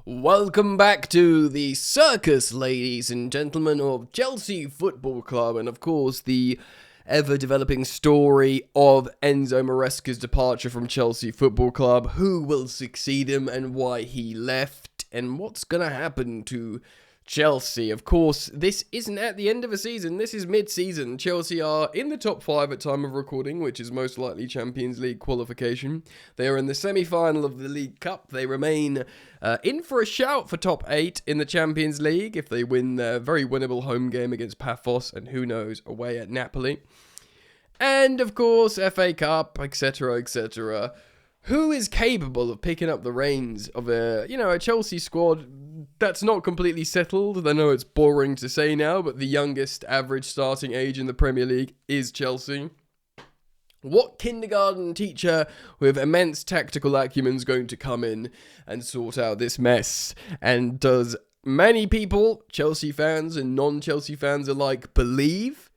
Welcome back to the circus, ladies and gentlemen, of Chelsea Football Club, and of course the ever-developing story of Enzo Maresca's departure from Chelsea Football Club, who will succeed him and why he left, and what's going to happen to Chelsea. Of course, this isn't at the end of a season, this is mid-season. Chelsea are in the top 5 at time of recording, which is most likely Champions League qualification. They are in the semi-final of the League Cup. They remain in for a shout for top 8 in the Champions League if they win their very winnable home game against Paphos and who knows, away at Napoli. And of course, FA Cup, etc., etc. Who is capable of picking up the reins of a Chelsea squad that's not completely settled? I know it's boring to say now, but the youngest average starting age in the Premier League is Chelsea. What kindergarten teacher with immense tactical acumen is going to come in and sort out this mess? And does many people, Chelsea fans and non-Chelsea fans alike, believe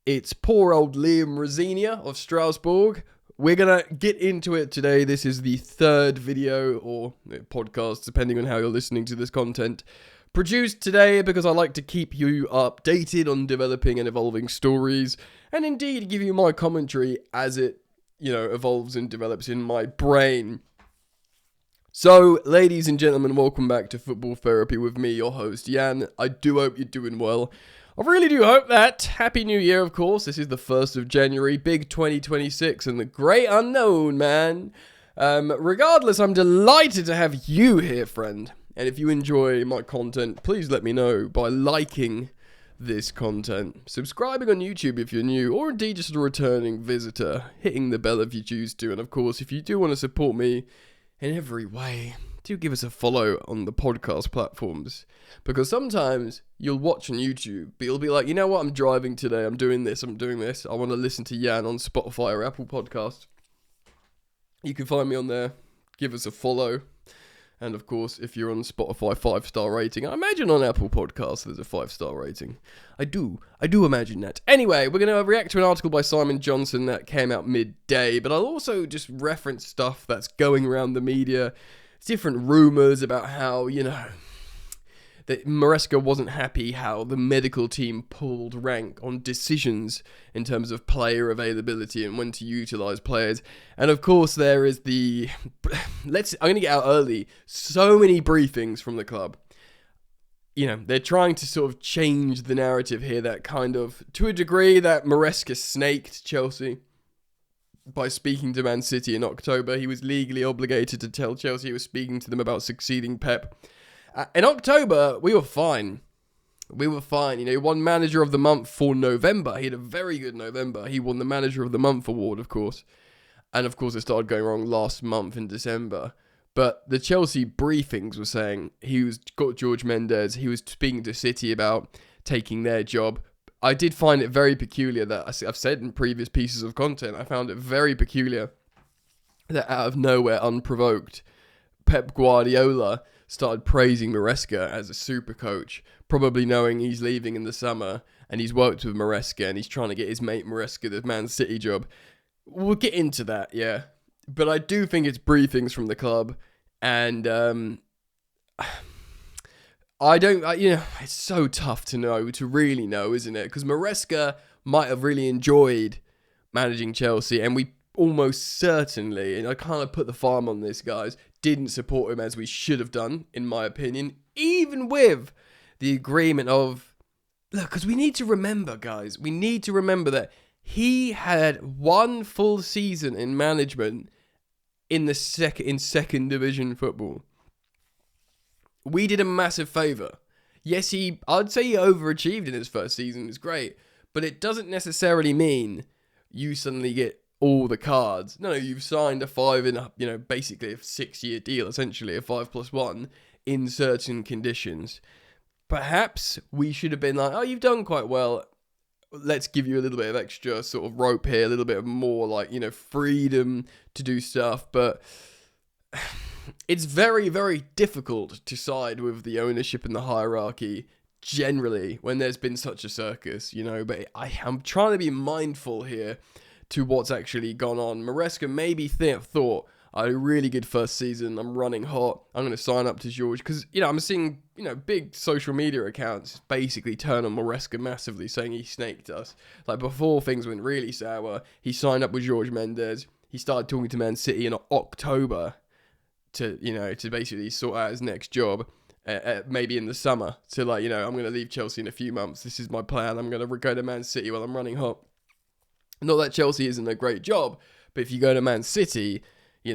it's poor old Liam Rosenior of Strasbourg? We're going to get into it today. This is the third video or podcast, depending on how you're listening to this content, produced today because I like to keep you updated on developing and evolving stories, and indeed give you my commentary as it, evolves and develops in my brain. So, ladies and gentlemen, welcome back to Football Therapy with me, your host, Jan. I do hope you're doing well. I really do hope that. Happy New Year, of course. This is the 1st of January, big 2026, and the great unknown, man. Regardless, I'm delighted to have you here, friend. And if you enjoy my content, please let me know by liking this content, subscribing on YouTube if you're new, or indeed just a returning visitor, hitting the bell if you choose to. And of course, if you do want to support me in every way, do give us a follow on the podcast platforms, because sometimes you'll watch on YouTube, but you'll be like, you know what, I'm driving today, I'm doing this, I want to listen to Jan on Spotify or Apple Podcasts. You can find me on there, give us a follow, and of course, if you're on Spotify, 5-star rating. I imagine on Apple Podcasts there's a 5-star rating. I do imagine that. Anyway, we're going to react to an article by Simon Johnson that came out midday, but I'll also just reference stuff that's going around the media, different rumours about how, that Maresca wasn't happy how the medical team pulled rank on decisions in terms of player availability and when to utilise players. And of course there is I'm going to get out early, so many briefings from the club. They're trying to sort of change the narrative here that kind of, to a degree, that Maresca snaked Chelsea by speaking to Man City in October. He was legally obligated to tell Chelsea he was speaking to them about succeeding Pep. In October, we were fine. He won Manager of the Month for November. He had a very good November. He won the Manager of the Month award, of course. And of course, it started going wrong last month in December. But the Chelsea briefings were saying got George Mendes. He was speaking to City about taking their job. I did find it very peculiar that, I've said in previous pieces of content, I found it very peculiar that out of nowhere, unprovoked, Pep Guardiola started praising Maresca as a super coach, probably knowing he's leaving in the summer and he's worked with Maresca and he's trying to get his mate Maresca the Man City job. We'll get into that, yeah. But I do think it's briefings from the club, and it's so tough to really know, isn't it? Because Maresca might have really enjoyed managing Chelsea, and we almost certainly, and I kind of put the farm on this, guys, didn't support him as we should have done, in my opinion, even with the agreement of, look, because we need to remember, guys, that he had one full season in management in second division football. We did a massive favour. Yes, I'd say he overachieved in his first season. It's great, but it doesn't necessarily mean you suddenly get all the cards. No, you've signed basically a 6-year deal, essentially a 5+1 in certain conditions. Perhaps we should have been like, oh, you've done quite well. Let's give you a little bit of extra sort of rope here, a little bit of more freedom to do stuff. But it's very, very difficult to side with the ownership and the hierarchy generally when there's been such a circus, but I'm trying to be mindful here to what's actually gone on. Maresca maybe thought, I had a really good first season. I'm running hot. I'm going to sign up to George because, I'm seeing, big social media accounts basically turn on Maresca massively saying he snaked us. Like before things went really sour, he signed up with George Mendes. He started talking to Man City in October to basically sort out his next job. Maybe in the summer. So I'm going to leave Chelsea in a few months. This is my plan. I'm going to go to Man City while I'm running hot. Not that Chelsea isn't a great job, but if you go to Man City, you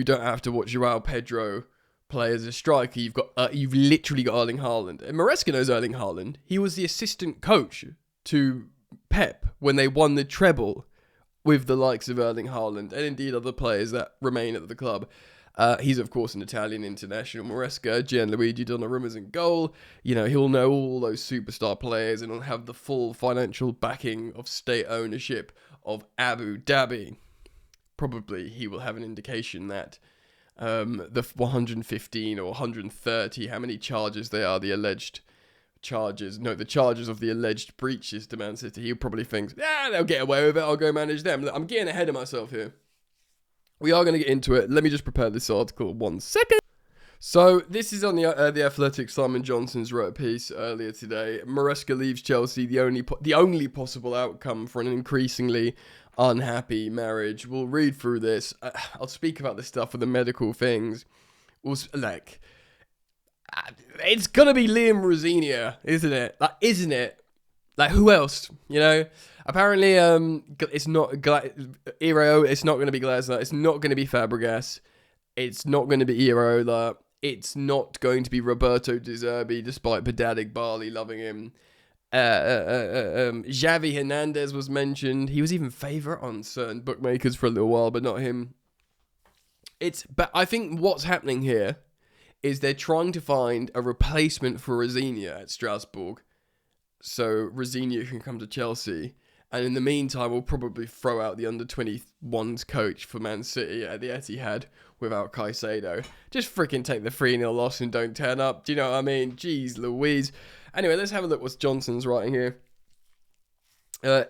don't have to watch Joao Pedro play as a striker. You've literally got Erling Haaland. And Maresca knows Erling Haaland. He was the assistant coach to Pep when they won the treble with the likes of Erling Haaland and indeed other players that remain at the club. He's, of course, an Italian international. Maresca, Gianluigi Donnarumma's in goal. He'll know all those superstar players and he'll have the full financial backing of state ownership of Abu Dhabi. Probably he will have an indication that the 115 or 130, how many charges they are, the alleged charges. No, the charges of the alleged breaches to Man City. He probably thinks, they'll get away with it. I'll go manage them. Look, I'm getting ahead of myself here. We are going to get into it. Let me just prepare this article 1 second. So this is on the Athletic. Simon Johnson's wrote a piece earlier today. Maresca leaves Chelsea, the only possible outcome for an increasingly unhappy marriage. We'll read through this. I'll speak about the stuff with the medical things. It's gonna be Liam Rosenior, isn't it? Isn't it? Who else? Apparently, it's not Iraola. It's not going to be Glasner. It's not going to be Fabregas. It's not going to be Iraola. It's not going to be Roberto De Zerbi, despite Bedadig Barley loving him. Xavi Hernandez was mentioned. He was even favourite on certain bookmakers for a little while, but not him. But I think what's happening here is they're trying to find a replacement for Rosenior at Strasbourg, so Rosenior can come to Chelsea. And in the meantime, we'll probably throw out the under-21s coach for Man City at the Etihad without Caicedo. Just freaking take the 3-0 loss and don't turn up. Do you know what I mean? Jeez Louise. Anyway, let's have a look what Johnson's writing here.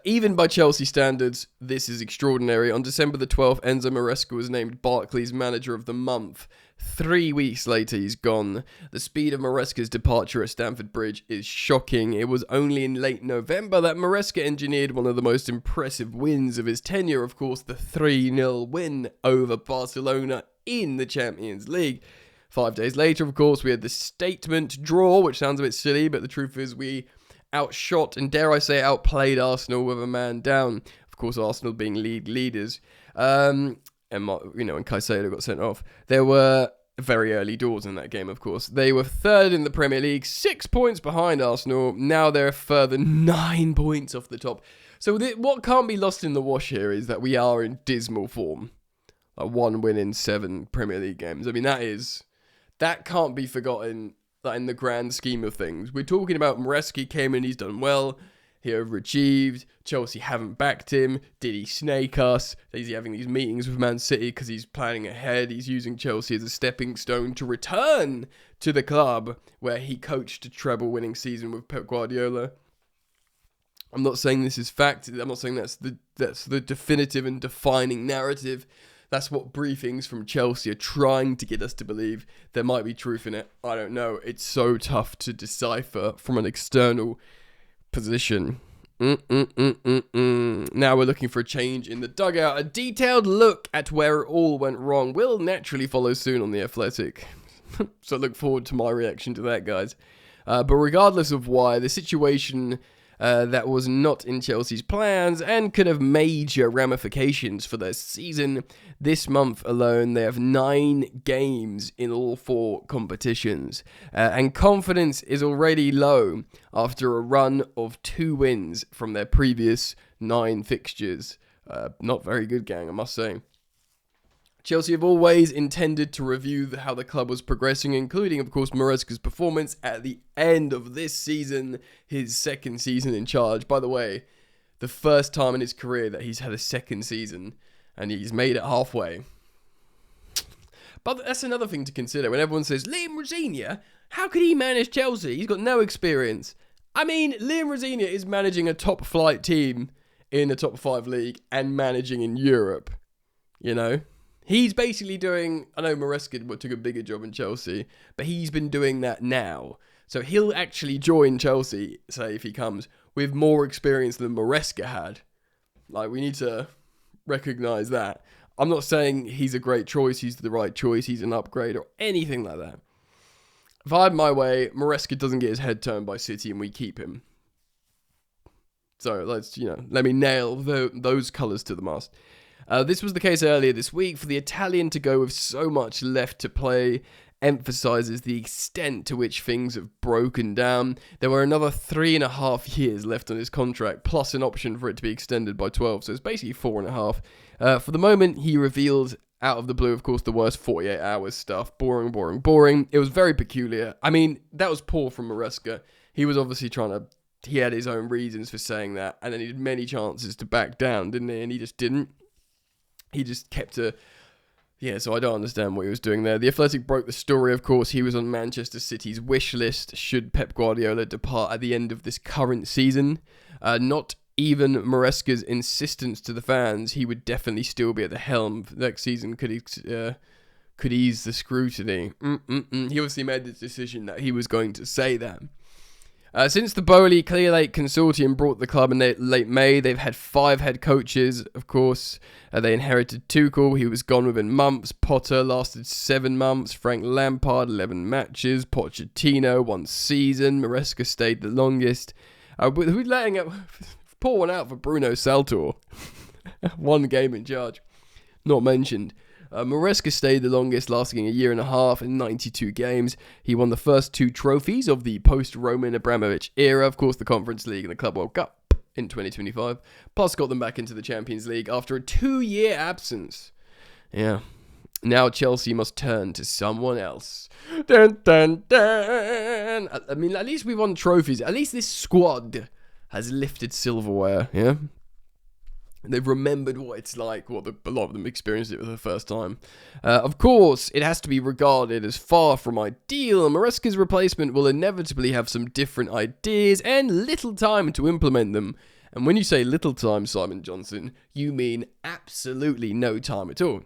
Even by Chelsea standards, this is extraordinary. On December the 12th, Enzo Maresca was named Barclays Manager of the Month. 3 weeks later, he's gone. The speed of Maresca's departure at Stamford Bridge is shocking. It was only in late November that Maresca engineered one of the most impressive wins of his tenure, of course, the 3-0 win over Barcelona in the Champions League. 5 days later, of course, we had the statement draw, which sounds a bit silly, but the truth is we outshot and, dare I say, outplayed Arsenal with a man down. Of course, Arsenal being leaders. And, when Caicedo got sent off, there were very early doors in that game, of course. They were third in the Premier League, 6 points behind Arsenal. Now they're a further 9 points off the top. So what can't be lost in the wash here is that we are in dismal form. 1 win in 7 Premier League games. I mean, that can't be forgotten in the grand scheme of things. We're talking about Maresca came in, he's done well. He overachieved. Chelsea haven't backed him. Did he snake us? Is he having these meetings with Man City because he's planning ahead? He's using Chelsea as a stepping stone to return to the club where he coached a treble-winning season with Pep Guardiola. I'm not saying this is fact. I'm not saying that's the definitive and defining narrative. That's what briefings from Chelsea are trying to get us to believe. There might be truth in it. I don't know. It's so tough to decipher from an external position. Now we're looking for a change in the dugout. A detailed look at where it all went wrong will naturally follow soon on The Athletic. So look forward to my reaction to that, guys. But regardless of why, the situation that was not in Chelsea's plans and could have major ramifications for their season. This month alone, they have 9 games in all 4 competitions, and confidence is already low after a run of 2 wins from their previous 9 fixtures. Not very good, gang, I must say. Chelsea have always intended to review how the club was progressing, including, of course, Maresca's performance at the end of this season, his second season in charge. By the way, the first time in his career that he's had a second season, and he's made it halfway. But that's another thing to consider. When everyone says, Liam Rosenior, how could he manage Chelsea? He's got no experience. I mean, Liam Rosenior is managing a top-flight team in a top-5 league and managing in Europe, you know? He's basically doing, I know Maresca took a bigger job in Chelsea, but he's been doing that now. So he'll actually join Chelsea, say, if he comes, with more experience than Maresca had. Like, we need to recognise that. I'm not saying he's a great choice, he's the right choice, he's an upgrade or anything like that. If I had my way, Maresca doesn't get his head turned by City and we keep him. So let me nail those colours to the mast. This was the case earlier this week. For the Italian to go with so much left to play emphasises the extent to which things have broken down. There were another 3.5 years left on his contract, plus an option for it to be extended by 12, so it's basically 4.5. For the moment, he revealed out of the blue, of course, the worst 48 hours stuff. Boring. It was very peculiar. I mean, that was poor from Maresca. He was obviously he had his own reasons for saying that, and then he had many chances to back down, didn't he? And he just didn't. He just kept so I don't understand what he was doing there. The Athletic broke the story, of course. He was on Manchester City's wish list should Pep Guardiola depart at the end of this current season. Not even Maresca's insistence to the fans, he would definitely still be at the helm next season, could ease the scrutiny. He obviously made the decision that he was going to say that. Since the Bowley Clear Lake Consortium brought the club in late May, they've had 5 head coaches, of course. They inherited Tuchel, he was gone within months. Potter lasted 7 months. Frank Lampard, 11 matches. Pochettino, 1 season. Maresca stayed the longest. We're letting it pour one out for Bruno Saltor. 1 game in charge. Not mentioned. Maresca stayed the longest, lasting 1.5 years and 92 games. He won the first 2 trophies of the post-Roman Abramovich era, of course, the Conference League and the Club World Cup in 2025, plus got them back into the Champions League after a 2-year absence. Yeah. Now Chelsea must turn to someone else. Dun, dun, dun. I mean, at least we won trophies. At least this squad has lifted silverware, yeah? They've remembered what it's like, a lot of them experienced it for the first time. Of course, it has to be regarded as far from ideal. Maresca's replacement will inevitably have some different ideas and little time to implement them. And when you say little time, Simon Johnson, you mean absolutely no time at all.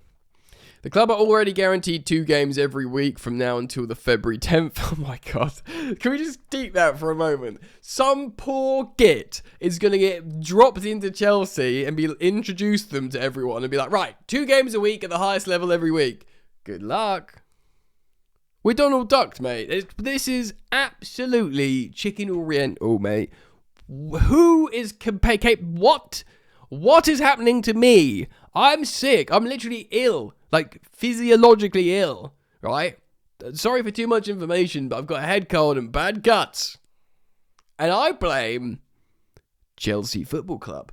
The club are already guaranteed 2 games every week from now until the February 10th. Oh my God. Can we just deep that for a moment? Some poor git is going to get dropped into Chelsea and be introduced them to everyone and be like, right, 2 games a week at the highest level every week. Good luck. We're Donald Duck, mate. This is absolutely chicken oriental, mate. Who is what? What is happening to me? I'm sick. I'm literally ill. Like, physiologically ill, right? Sorry for too much information, but I've got a head cold and bad guts. And I blame Chelsea Football Club.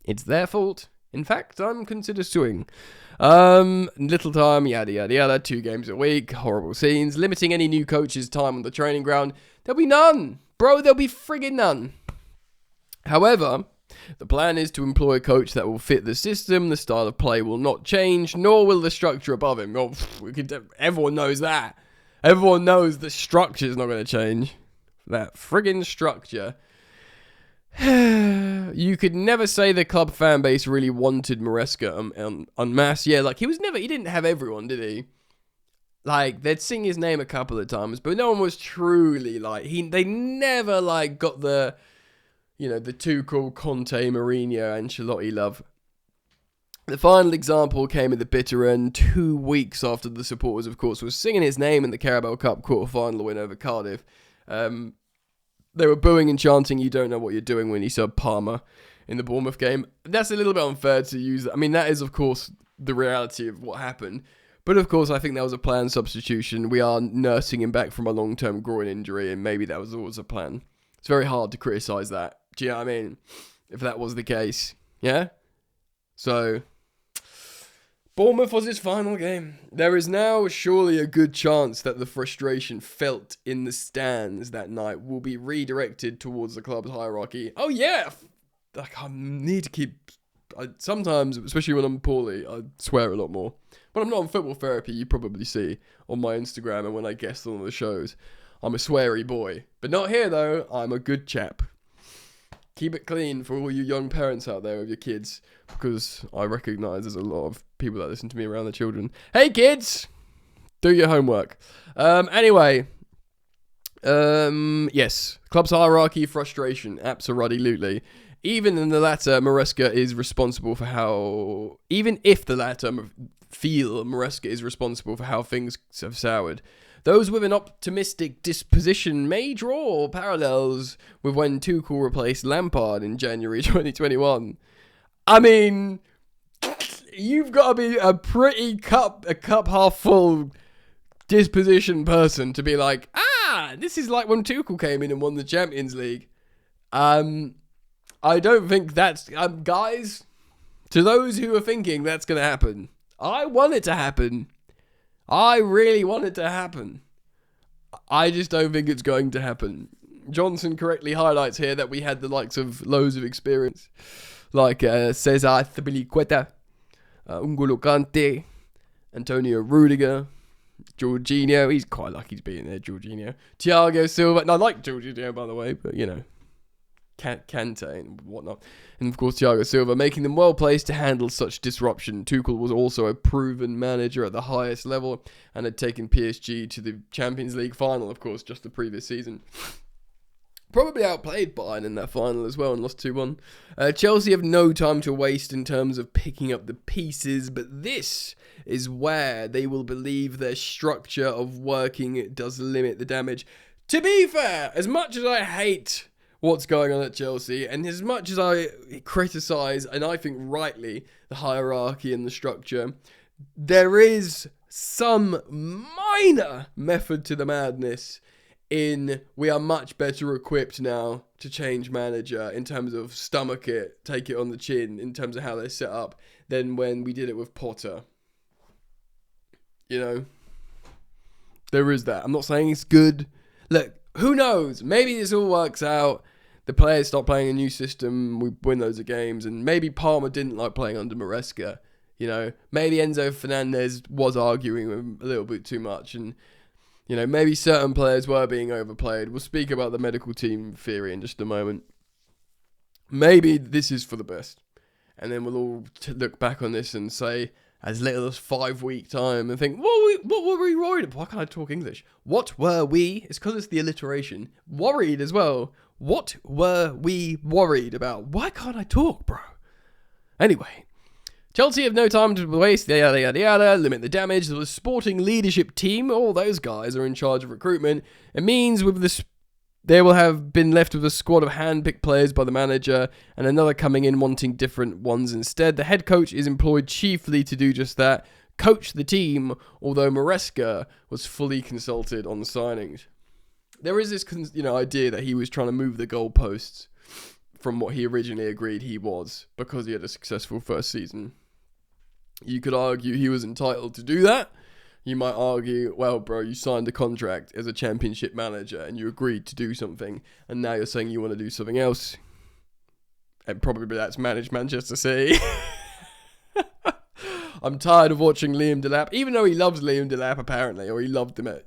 It's their fault. In fact, I'm considered suing. Little time, yada, yada, yada. 2 games a week, horrible scenes. Limiting any new coaches' time on the training ground. There'll be none. Bro, there'll be friggin' none. However, the plan is to employ a coach that will fit the system. The style of play will not change, nor will the structure above him. Oh, everyone knows that. Everyone knows the structure is not going to change. That friggin' structure. You could never say the club fan base really wanted Maresca en masse. Yeah, like he didn't have everyone, did he? Like, they'd sing his name a couple of times, but no one was truly like, they never like got the Tuchel, Conte, Mourinho, Ancelotti love. The final example came at the bitter end 2 weeks after the supporters, of course, were singing his name in the Carabao Cup quarter-final win over Cardiff. They were booing and chanting, "You don't know what you're doing," when he subbed Palmer in the Bournemouth game. That's a little bit unfair to use. I mean, that is, of course, the reality of what happened. But, of course, I think that was a planned substitution. We are nursing him back from a long-term groin injury, and maybe that was always a plan. It's very hard to criticise that. Do you know what I mean? If that was the case. Yeah? So, Bournemouth was his final game. There is now surely a good chance that the frustration felt in the stands that night will be redirected towards the club's hierarchy. Oh yeah! Like, I need to keep... sometimes, especially when I'm poorly, I swear a lot more. When I'm not on football therapy, you probably see on my Instagram and when I guest on the shows, I'm a sweary boy. But not here though, I'm a good chap. Keep it clean for all you young parents out there with your kids, because I recognise there's a lot of people that listen to me around their children. Hey kids, do your homework. Anyway, yes, club's hierarchy, frustration, absolutely. Even in the latter, Maresca is responsible for how. Even if the latter feel Maresca is responsible for how things have soured. Those with an optimistic disposition may draw parallels with when Tuchel replaced Lampard in January 2021. I mean, you've got to be a pretty cup half full disposition person to be like, this is like when Tuchel came in and won the Champions League. I don't think that's, guys, to those who are thinking that's going to happen, I want it to happen. I really want it to happen. I just don't think it's going to happen. Johnson correctly highlights here that we had the likes of loads of experience, like Cesar Azpilicueta, N'Golo Kante, Antonio Rudiger, Jorginho. He's quite lucky to be in there, Jorginho. Thiago Silva. And I like Jorginho, by the way, but you know, Kante and whatnot. And of course, Thiago Silva, making them well placed to handle such disruption. Tuchel was also a proven manager at the highest level and had taken PSG to the Champions League final, of course, just the previous season. Probably outplayed Bayern in that final as well and lost 2-1. Chelsea have no time to waste in terms of picking up the pieces, but this is where they will believe their structure of working does limit the damage. To be fair, as much as I hate what's going on at Chelsea, and as much as I criticise, and I think rightly, the hierarchy and the structure, there is some minor method to the madness in we are much better equipped now to change manager in terms of stomach it, take it on the chin, in terms of how they're set up, than when we did it with Potter. You know? There is that. I'm not saying it's good. Look, who knows? Maybe this all works out. The players start playing a new system, we win loads of games, and maybe Palmer didn't like playing under Maresca. You know, maybe Enzo Fernandez was arguing with him a little bit too much, and, you know, maybe certain players were being overplayed. We'll speak about the medical team theory in just a moment. Maybe this is for the best. And then we'll all look back on this and say, as little as 5 week time, and think, what were we worried about? Why can't I talk English? What were we? It's because it's the alliteration. Worried as well. What were we worried about? Why can't I talk, bro? Anyway, Chelsea have no time to waste, yada yada yada, limit the damage. The sporting leadership team, all those guys are in charge of recruitment. It means with this, they will have been left with a squad of hand-picked players by the manager and another coming in wanting different ones instead. The head coach is employed chiefly to do just that, coach the team, although Maresca was fully consulted on the signings. There is this, idea that he was trying to move the goalposts from what he originally agreed he was because he had a successful first season. You could argue he was entitled to do that. You might argue, well, bro, you signed a contract as a championship manager and you agreed to do something, and now you're saying you want to do something else. And probably that's manage Manchester City. I'm tired of watching Liam Delap, even though he loves Liam Delap apparently, or he loved him at,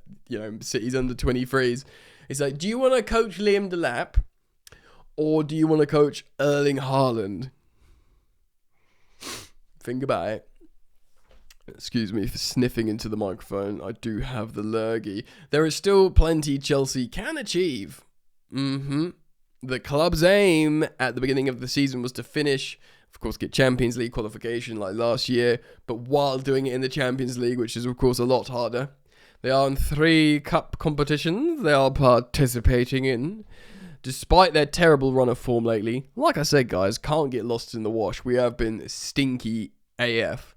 City's under 23s. It's like, do you want to coach Liam Delap, or do you want to coach Erling Haaland? Think about it. Excuse me for sniffing into the microphone. I do have the lurgy. There is still plenty Chelsea can achieve. The club's aim at the beginning of the season was to finish, of course, get Champions League qualification like last year, but while doing it in the Champions League, which is, of course, a lot harder. They are in 3 cup competitions they are participating in. Despite their terrible run of form lately, like I said, guys, can't get lost in the wash. We have been stinky AF.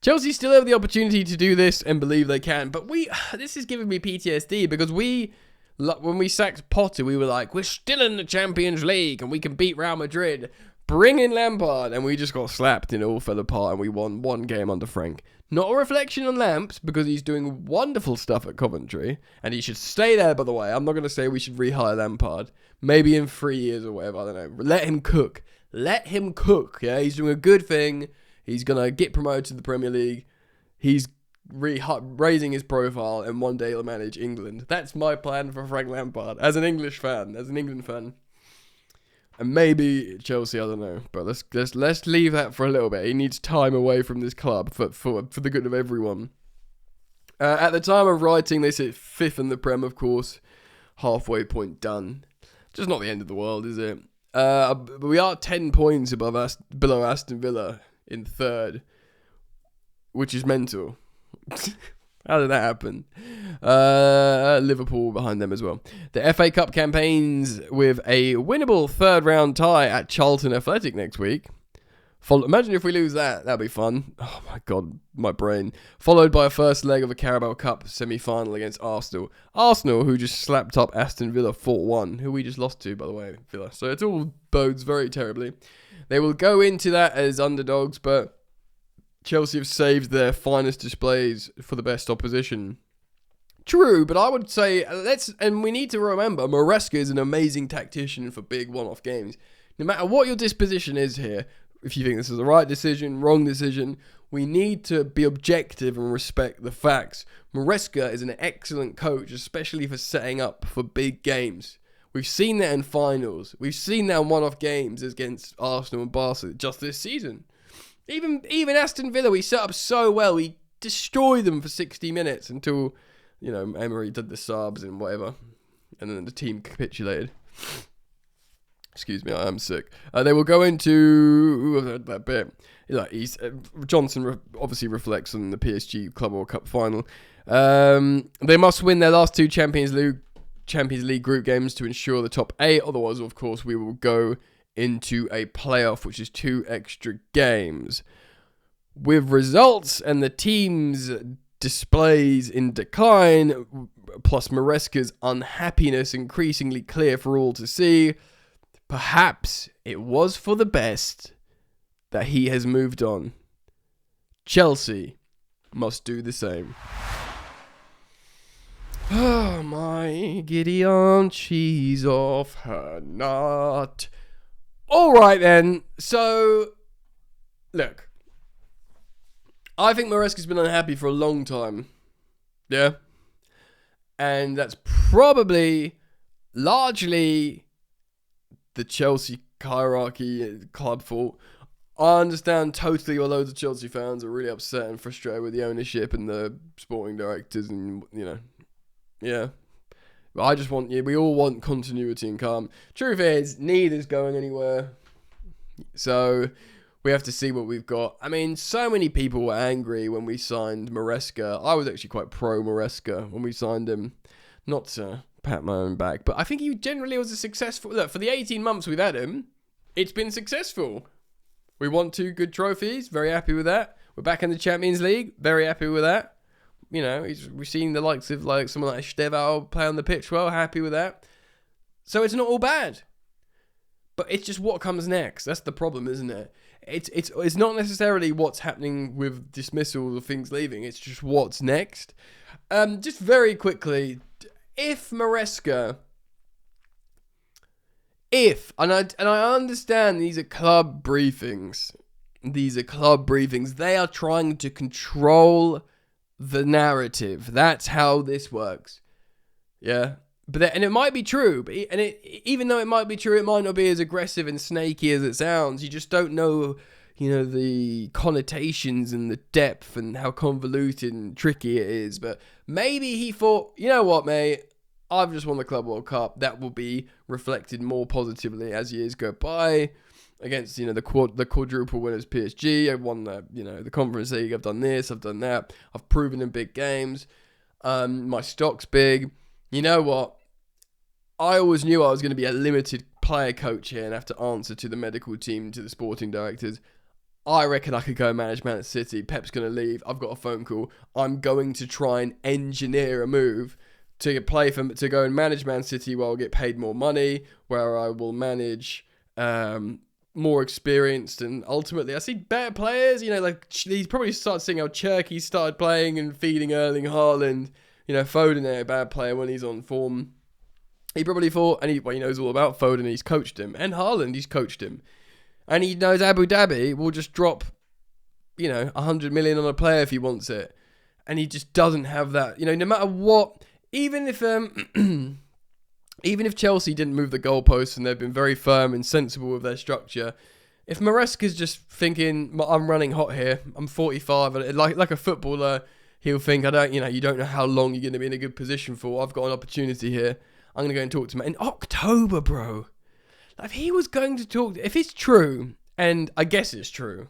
Chelsea still have the opportunity to do this and believe they can, but this is giving me PTSD because when we sacked Potter, we were like, we're still in the Champions League and we can beat Real Madrid. Bring in Lampard, and we just got slapped and it all fell apart and we won 1 game under Frank. Not a reflection on Lamps because he's doing wonderful stuff at Coventry and he should stay there, by the way. I'm not going to say we should rehire Lampard. Maybe in 3 years or whatever, I don't know. Let him cook. Yeah, he's doing a good thing. He's going to get promoted to the Premier League. He's raising his profile, and one day he'll manage England. That's my plan for Frank Lampard, as an England fan. And maybe Chelsea, I don't know. But let's leave that for a little bit. He needs time away from this club for the good of everyone. At the time of writing, they sit 5th in the Prem, of course. Halfway point done. Just not the end of the world, is it? But we are 10 points below Aston Villa in 3rd, which is mental. How did that happen? Liverpool behind them as well. The FA Cup campaigns with a winnable 3rd round tie at Charlton Athletic next week. Imagine if we lose that. That'd be fun. Oh my God, my brain. Followed by a first leg of a Carabao Cup semi-final against Arsenal. Arsenal, who just slapped up Aston Villa 4-1, who we just lost to, by the way, Villa. So it all bodes very terribly. They will go into that as underdogs, but Chelsea have saved their finest displays for the best opposition. True, but I would say, and we need to remember, Maresca is an amazing tactician for big one-off games. No matter what your disposition is here, if you think this is the right decision, wrong decision, we need to be objective and respect the facts. Maresca is an excellent coach, especially for setting up for big games. We've seen that in finals. We've seen that in one-off games against Arsenal and Barca just this season. Even Aston Villa, we set up so well. We destroyed them for 60 minutes until, Emery did the subs and whatever. And then the team capitulated. Excuse me, I am sick. They will go into that bit. Johnson obviously reflects on the PSG Club World Cup final. They must win their last 2 Champions League group games to ensure the top 8. Otherwise, of course, we will go into a playoff, which is 2 extra games. With results and the team's displays in decline, plus Maresca's unhappiness increasingly clear for all to see, perhaps it was for the best that he has moved on. Chelsea must do the same. Oh, my giddy aunt, she's off her nut. Alright then, so, look. I think Maresca's been unhappy for a long time. Yeah? And that's probably largely the Chelsea hierarchy club fault. I understand totally why loads of Chelsea fans are really upset and frustrated with the ownership and the sporting directors and, yeah. But I just we all want continuity and calm. Truth is, neither's going anywhere. So we have to see what we've got. I mean, so many people were angry when we signed Maresca. I was actually quite pro Maresca when we signed him. Not to pat my own back, but I think he generally was a successful... Look, for the 18 months we've had him, it's been successful. We won 2 good trophies. Very happy with that. We're back in the Champions League. Very happy with that. We've seen the likes of someone like Estevao play on the pitch well. Happy with that. So it's not all bad. But it's just what comes next. That's the problem, isn't it? It's not necessarily what's happening with dismissal or things leaving. It's just what's next. Just very quickly, if Maresca... And I understand these are club briefings. They are trying to control the narrative. That's how this works. Yeah. And it might be true, but even though it might be true, it might not be as aggressive and snaky as it sounds. You just don't know, the connotations and the depth and how convoluted and tricky it is. But maybe he thought, you know what, mate? I've just won the Club World Cup. That will be reflected more positively as years go by. Against, the quadruple winners PSG. I've won the Conference League. I've done this, I've done that. I've proven in big games. My stock's big. You know what? I always knew I was going to be a limited player coach here and have to answer to the medical team, to the sporting directors. I reckon I could go manage Man City. Pep's going to leave. I've got a phone call. I'm going to try and engineer a move to to go and manage Man City where I'll get paid more money, where I will manage more experienced, and ultimately I see better players. He probably started seeing how Cherky started playing and feeding Erling Haaland. Foden, a bad player when he's on form. He probably thought, and he knows all about Foden, he's coached him. And Haaland, he's coached him. And he knows Abu Dhabi will just drop, 100 million on a player if he wants it. And he just doesn't have that. No matter what, even if even if Chelsea didn't move the goalposts and they've been very firm and sensible with their structure, if Maresca's just thinking, I'm running hot here, I'm 45, and like a footballer, he'll think, you don't know how long you're going to be in a good position for. I've got an opportunity here. I'm going to go and talk to him. In October, bro. Like, if he was going to talk, if it's true, and I guess it's true,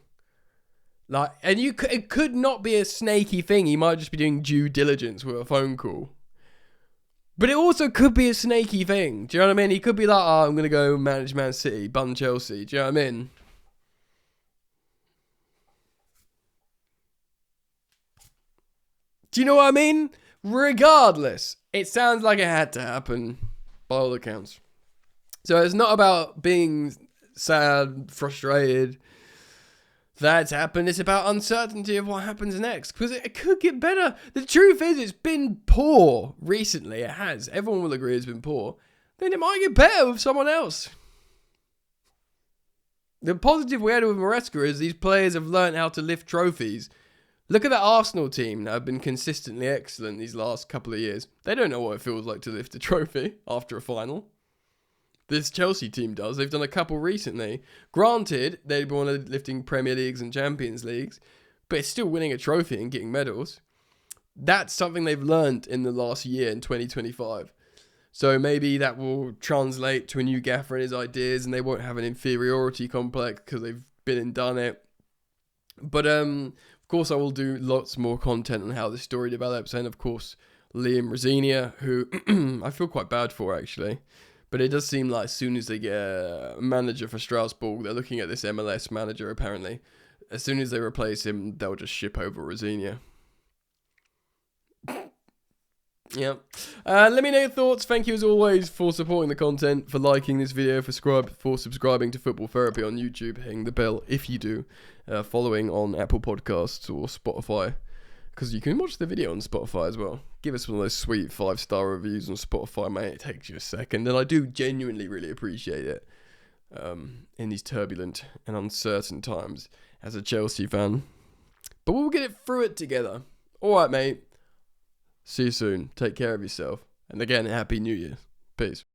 it could not be a snaky thing. He might just be doing due diligence with a phone call. But it also could be a snaky thing. Do you know what I mean? He could be like, I'm going to go manage Man City, bun Chelsea. Do you know what I mean? Do you know what I mean? Regardless, it sounds like it had to happen by all accounts. So it's not about being sad, frustrated that's happened. It's about uncertainty of what happens next, because it could get better. The truth is, it's been poor recently. It has. Everyone will agree it's been poor. Then it might get better with someone else. The positive we had with Maresca is these players have learned how to lift trophies. Look at that Arsenal team that have been consistently excellent these last couple of years. They don't know what it feels like to lift a trophy after a final. This Chelsea team does. They've done a couple recently. Granted, they've been lifting Premier Leagues and Champions Leagues, but it's still winning a trophy and getting medals. That's something they've learned in the last year in 2025. So maybe that will translate to a new gaffer and his ideas, and they won't have an inferiority complex because they've been and done it. But of course, I will do lots more content on how this story develops, and of course, Liam Rosenior, who I feel quite bad for actually. But it does seem like as soon as they get a manager for Strasbourg, they're looking at this MLS manager apparently. As soon as they replace him, they'll just ship over Rosenior. Yeah. Let me know your thoughts. Thank you as always for supporting the content, for liking this video, for subscribing to Football Therapy on YouTube, hitting the bell if you do, following on Apple Podcasts or Spotify. Because you can watch the video on Spotify as well. Give us one of those sweet 5-star reviews on Spotify, mate. It takes you a second. And I do genuinely really appreciate it in these turbulent and uncertain times as a Chelsea fan. But we'll get it through it together. All right, mate. See you soon. Take care of yourself. And again, Happy New Year. Peace.